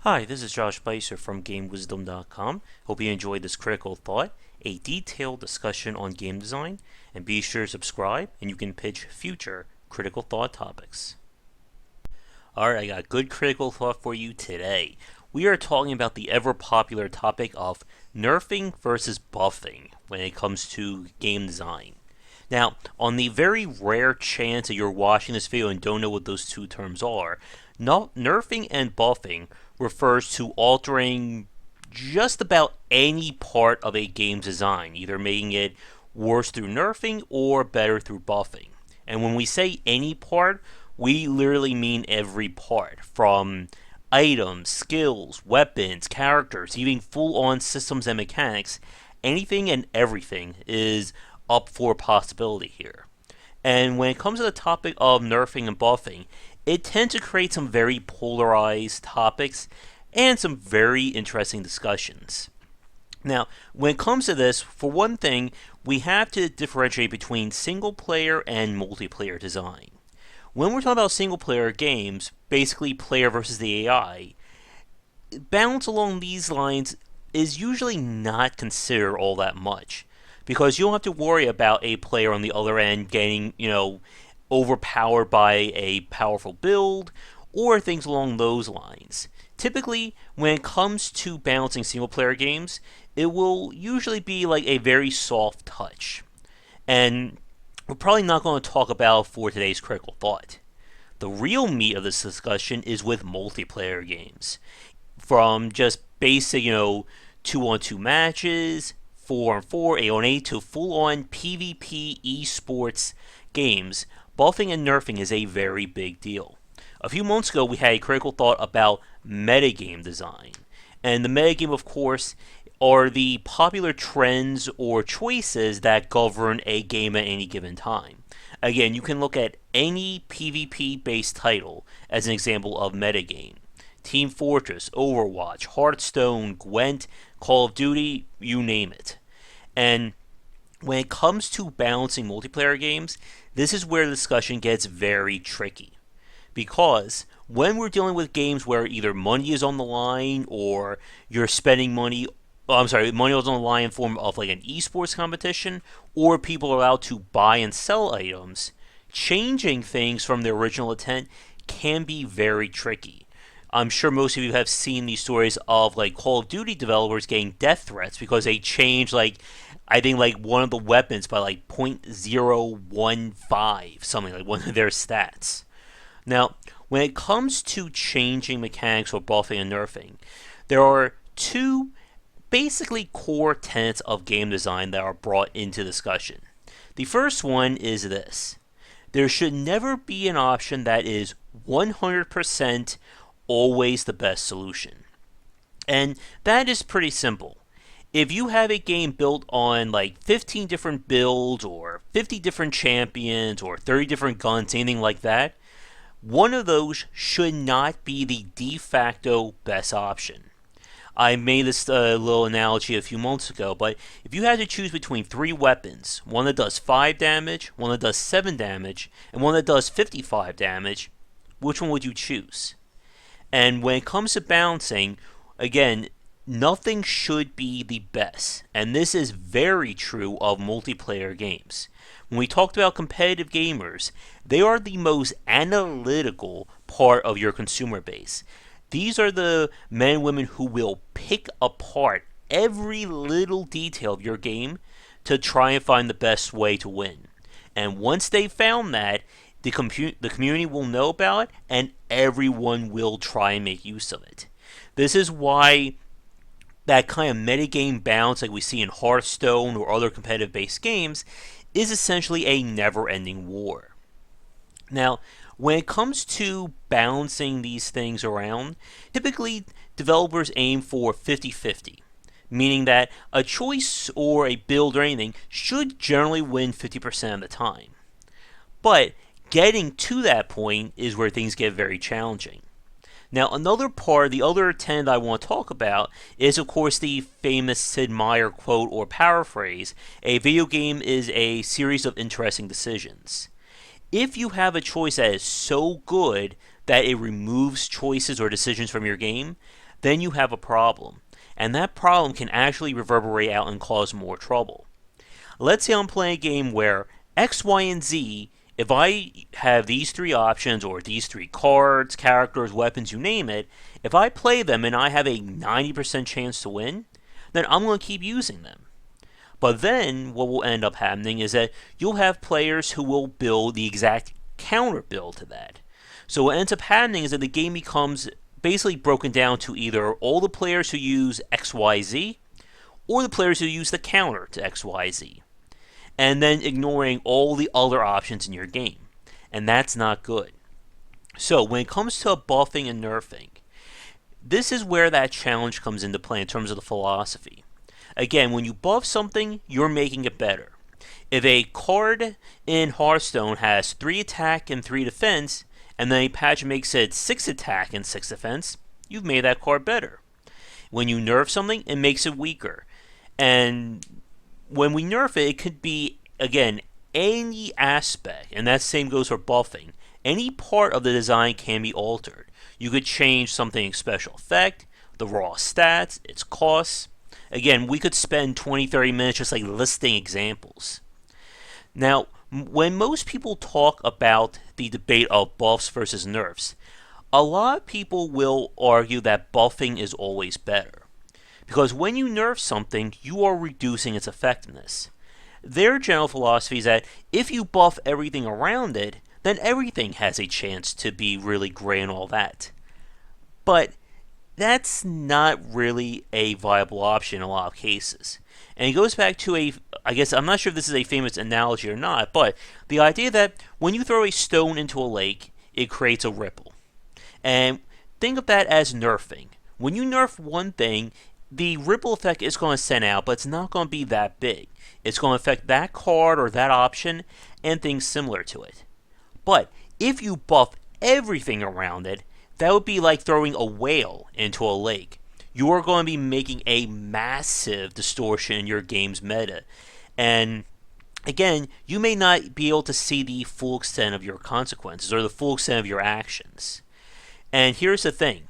Hi, this is Josh Bycer from GameWisdom.com. Hope you enjoyed this critical thought, a detailed discussion on game design, and be sure to subscribe and you can pitch future critical thought topics. Alright, I got a good critical thought for you today. We are talking about the ever popular topic of nerfing versus buffing when it comes to game design. Now, on the very rare chance that you're watching this video and don't know what those two terms are, nerfing and buffing refers to altering just about any part of a game's design, either making it worse through nerfing or better through buffing. And when we say any part, we literally mean every part, from items, skills, weapons, characters, even full-on systems and mechanics. Anything and everything is up for possibility here. And when it comes to the topic of nerfing and buffing, it tends to create some very polarized topics and some very interesting discussions. Now, when it comes to this, for one thing, we have to differentiate between single player and multiplayer design. When we're talking about single player games, basically player versus the AI, balance along these lines is usually not considered all that much, because you don't have to worry about a player on the other end getting, overpowered by a powerful build or things along those lines. Typically, when it comes to balancing single player games, it will usually be like a very soft touch. And we're probably not going to talk about for today's critical thought. The real meat of this discussion is with multiplayer games. From just basic, 2-on-2 matches, 4-on-4, 8-on-8, to full-on PvP esports games, buffing and nerfing is a very big deal. A few months ago, we had a critical thought about metagame design. And the metagame, of course, are the popular trends or choices that govern a game at any given time. Again, you can look at any PvP-based title as an example of metagame. Team Fortress, Overwatch, Hearthstone, Gwent, Call of Duty, you name it. And when it comes to balancing multiplayer games, this is where the discussion gets very tricky. Because when we're dealing with games where either money is on the line or you're spending money, money is on the line in form of like an esports competition, or people are allowed to buy and sell items, changing things from their original intent can be very tricky. I'm sure most of you have seen these stories of like Call of Duty developers getting death threats because they changed I think one of the weapons by like 0.015, something like one of their stats. Now, when it comes to changing mechanics or buffing and nerfing, there are two basically core tenets of game design that are brought into discussion. The first one is this: there should never be an option that is 100% always the best solution. And that is pretty simple. If you have a game built on like 15 different builds or 50 different champions or 30 different guns, anything like that, one of those should not be the de facto best option. I made this little analogy a few months ago, but if you had to choose between three weapons, one that does 5 damage, one that does 7 damage, and one that does 55 damage, which one would you choose? And when it comes to balancing, again, nothing should be the best. And this is very true of multiplayer games. When we talked about competitive gamers, they are the most analytical part of your consumer base. These are the men and women who will pick apart every little detail of your game to try and find the best way to win. And once they've found that, the community will know about it, and everyone will try and make use of it. This is why that kind of metagame balance like we see in Hearthstone or other competitive-based games is essentially a never-ending war. Now, when it comes to balancing these things around, typically developers aim for 50-50, meaning that a choice or a build or anything should generally win 50% of the time. But getting to that point is where things get very challenging. Now, the other tenet I want to talk about is, of course, the famous Sid Meier quote or paraphrase: a video game is a series of interesting decisions. If you have a choice that is so good that it removes choices or decisions from your game, then you have a problem. And that problem can actually reverberate out and cause more trouble. Let's say I'm playing a game where X, Y, and Z, if I have these three options or these three cards, characters, weapons, you name it, if I play them and I have a 90% chance to win, then I'm going to keep using them. But then what will end up happening is that you'll have players who will build the exact counter build to that. So what ends up happening is that the game becomes basically broken down to either all the players who use XYZ or the players who use the counter to XYZ, and then ignoring all the other options in your game. And that's not good. So when it comes to buffing and nerfing, this is where that challenge comes into play in terms of the philosophy. Again, when you buff something, you're making it better. If a card in Hearthstone has 3 attack and 3 defense, and then a patch makes it 6 attack and 6 defense, you've made that card better. When you nerf something, it makes it weaker. And when we nerf it, it could be, again, any aspect, and that same goes for buffing. Any part of the design can be altered. You could change something special effect, the raw stats, its costs. Again, we could spend 20-30 minutes just like listing examples. Now, when most people talk about the debate of buffs versus nerfs, a lot of people will argue that buffing is always better. Because when you nerf something, you are reducing its effectiveness. Their general philosophy is that if you buff everything around it, then everything has a chance to be really great and all that. But that's not really a viable option in a lot of cases. And it goes back to I guess I'm not sure if this is a famous analogy or not, but the idea that when you throw a stone into a lake, it creates a ripple. And think of that as nerfing. When you nerf one thing, the ripple effect is going to send out, but it's not going to be that big. It's going to affect that card or that option and things similar to it. But if you buff everything around it, that would be like throwing a whale into a lake. You are going to be making a massive distortion in your game's meta. And again, you may not be able to see the full extent of your consequences or the full extent of your actions. And here's the thing.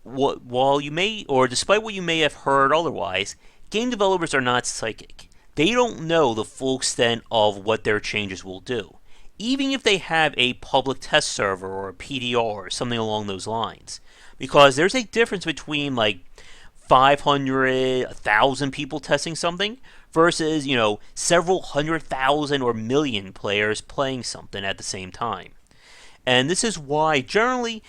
While you may, or despite what you may have heard otherwise, game developers are not psychic. They don't know the full extent of what their changes will do, even if they have a public test server or a PDR or something along those lines. Because there's a difference between like 500, 1,000 people testing something versus, several 100,000 or million players playing something at the same time. And this is why, generally,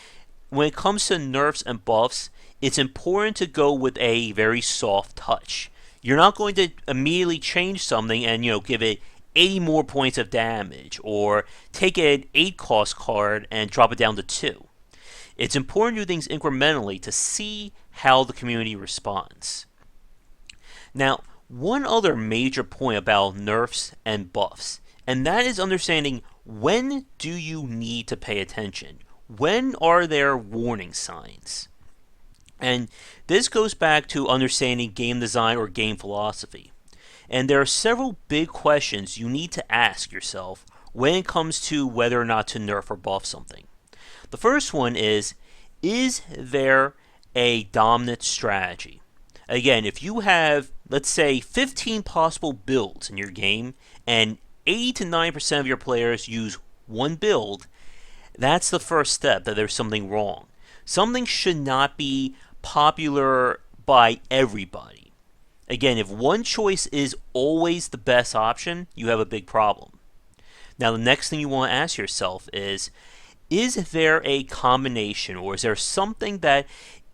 when it comes to nerfs and buffs, it's important to go with a very soft touch. You're not going to immediately change something and, give it 80 more points of damage, or take an 8 cost card and drop it down to 2. It's important to do things incrementally to see how the community responds. Now, one other major point about nerfs and buffs, and that is understanding when do you need to pay attention? When are there warning signs? And this goes back to understanding game design or game philosophy. And there are several big questions you need to ask yourself when it comes to whether or not to nerf or buff something. The first one is there a dominant strategy? Again, if you have, let's say, 15 possible builds in your game, and 80 to 90% of your players use one build, that's the first step that there's something wrong. Something should not be popular by everybody. Again, if one choice is always the best option, you have a big problem. Now, the next thing you want to ask yourself is there a combination, or is there something that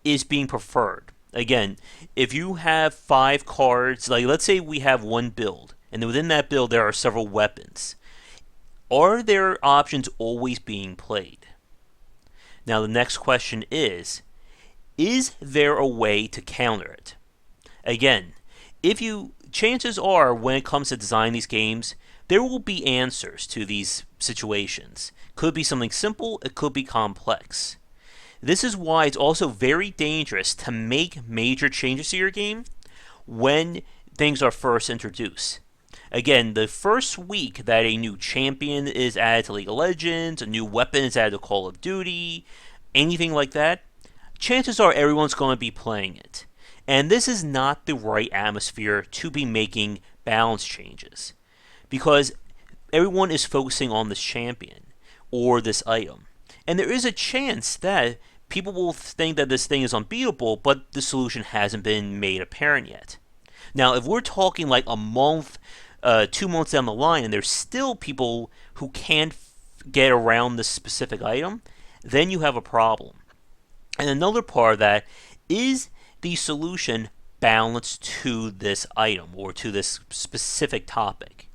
is being preferred? Again, if you have 5 cards, like let's say we have one build, and within that build there are several weapons. Are there options always being played? Now, the next question is there a way to counter it? Again, chances are when it comes to designing these games, there will be answers to these situations. Could be something simple, it could be complex. This is why it's also very dangerous to make major changes to your game when things are first introduced. Again, the first week that a new champion is added to League of Legends, a new weapon is added to Call of Duty, anything like that, chances are everyone's going to be playing it. And this is not the right atmosphere to be making balance changes, because everyone is focusing on this champion or this item. And there is a chance that people will think that this thing is unbeatable, but the solution hasn't been made apparent yet. Now, if we're talking like a month, 2 months down the line, and there's still people who can't get around this specific item, then you have a problem. And another part of that is the solution balanced to this item or to this specific topic.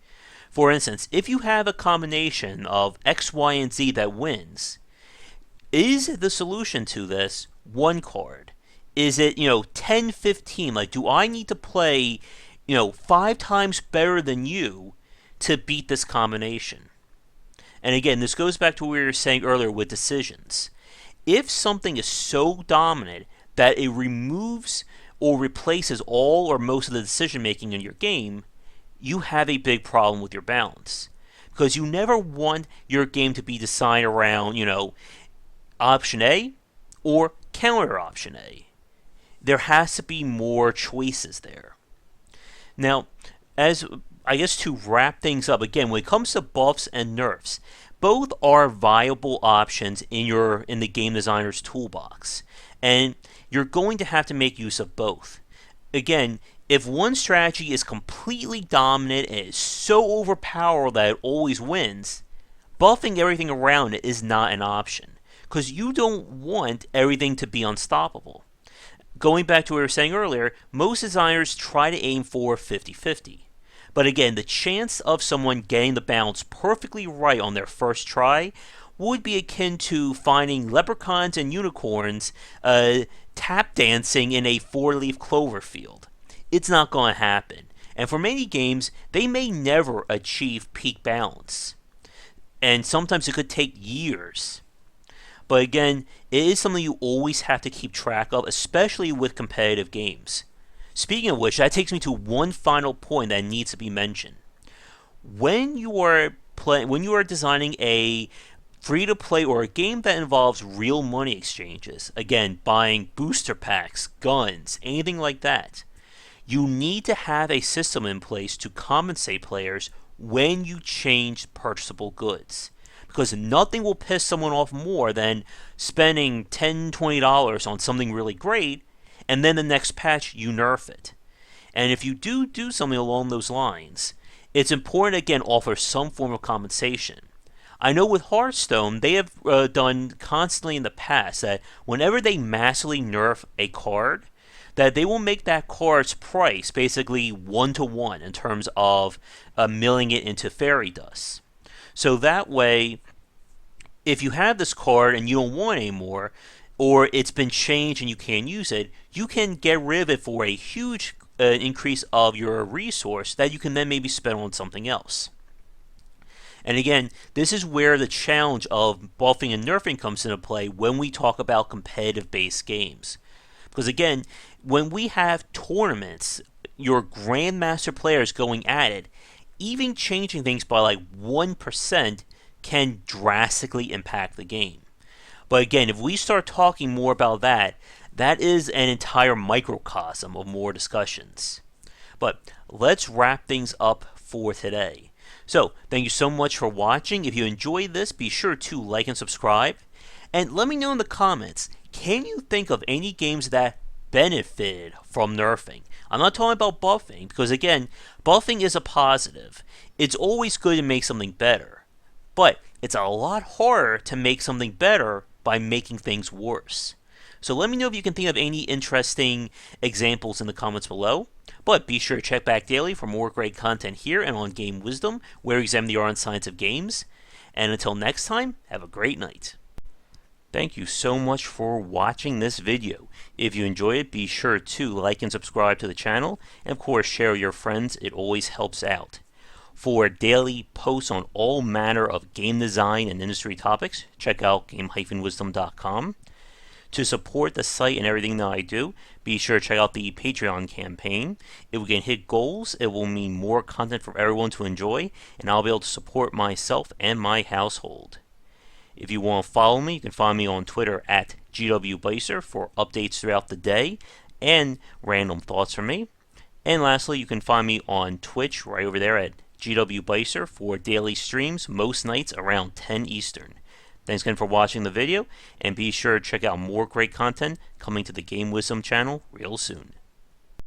For instance, if you have a combination of X, Y, and Z that wins, is the solution to this one card? Is it, 10, 15? Like, do I need to play, 5 times better than you to beat this combination? And again, this goes back to what we were saying earlier with decisions. If something is so dominant that it removes or replaces all or most of the decision making in your game, you have a big problem with your balance. Because you never want your game to be designed around, option A or counter option A. There has to be more choices there. Now, as I guess to wrap things up, again, when it comes to buffs and nerfs, both are viable options in the game designer's toolbox, and you're going to have to make use of both. Again, if one strategy is completely dominant and is so overpowered that it always wins, buffing everything around it is not an option, because you don't want everything to be unstoppable. Going back to what we were saying earlier, most designers try to aim for 50-50. But again, the chance of someone getting the balance perfectly right on their first try would be akin to finding leprechauns and unicorns tap dancing in a 4-leaf clover field. It's not going to happen. And for many games, they may never achieve peak balance. And sometimes it could take years. But again, it is something you always have to keep track of, especially with competitive games. Speaking of which, that takes me to one final point that needs to be mentioned. When you are designing a free-to-play or a game that involves real money exchanges, again, buying booster packs, guns, anything like that, you need to have a system in place to compensate players when you change purchasable goods. Because nothing will piss someone off more than spending $10, $20 on something really great, and then the next patch you nerf it. And if you do something along those lines, it's important to again offer some form of compensation. I know with Hearthstone, they have done constantly in the past that whenever they massively nerf a card, that they will make that card's price basically 1-to-1 in terms of milling it into fairy dust. So that way, if you have this card and you don't want it anymore, or it's been changed and you can't use it, you can get rid of it for a huge increase of your resource that you can then maybe spend on something else. And again, this is where the challenge of buffing and nerfing comes into play when we talk about competitive-based games. Because again, when we have tournaments, your grandmaster players going at it, even changing things by like 1% can drastically impact the game. But again, if we start talking more about that, that is an entire microcosm of more discussions. But let's wrap things up for today. So, thank you so much for watching. If you enjoyed this, be sure to like and subscribe. And let me know in the comments, can you think of any games that benefited from nerfing? I'm not talking about buffing, because again, buffing is a positive. It's always good to make something better. But it's a lot harder to make something better by making things worse. So let me know if you can think of any interesting examples in the comments below. But be sure to check back daily for more great content here and on Game Wisdom, where we examine the art and science of games. And until next time, have a great night. Thank you so much for watching this video. If you enjoy it, be sure to like and subscribe to the channel, and of course share with your friends. It always helps out. For daily posts on all manner of game design and industry topics, check out game-wisdom.com. To support the site and everything that I do, be sure to check out the Patreon campaign. If we can hit goals, it will mean more content for everyone to enjoy, and I'll be able to support myself and my household. If you want to follow me, you can find me on Twitter at GWBycer for updates throughout the day and random thoughts from me. And lastly, you can find me on Twitch right over there at GWBycer for daily streams most nights around 10 Eastern. Thanks again for watching the video, and be sure to check out more great content coming to the Game Wisdom channel real soon.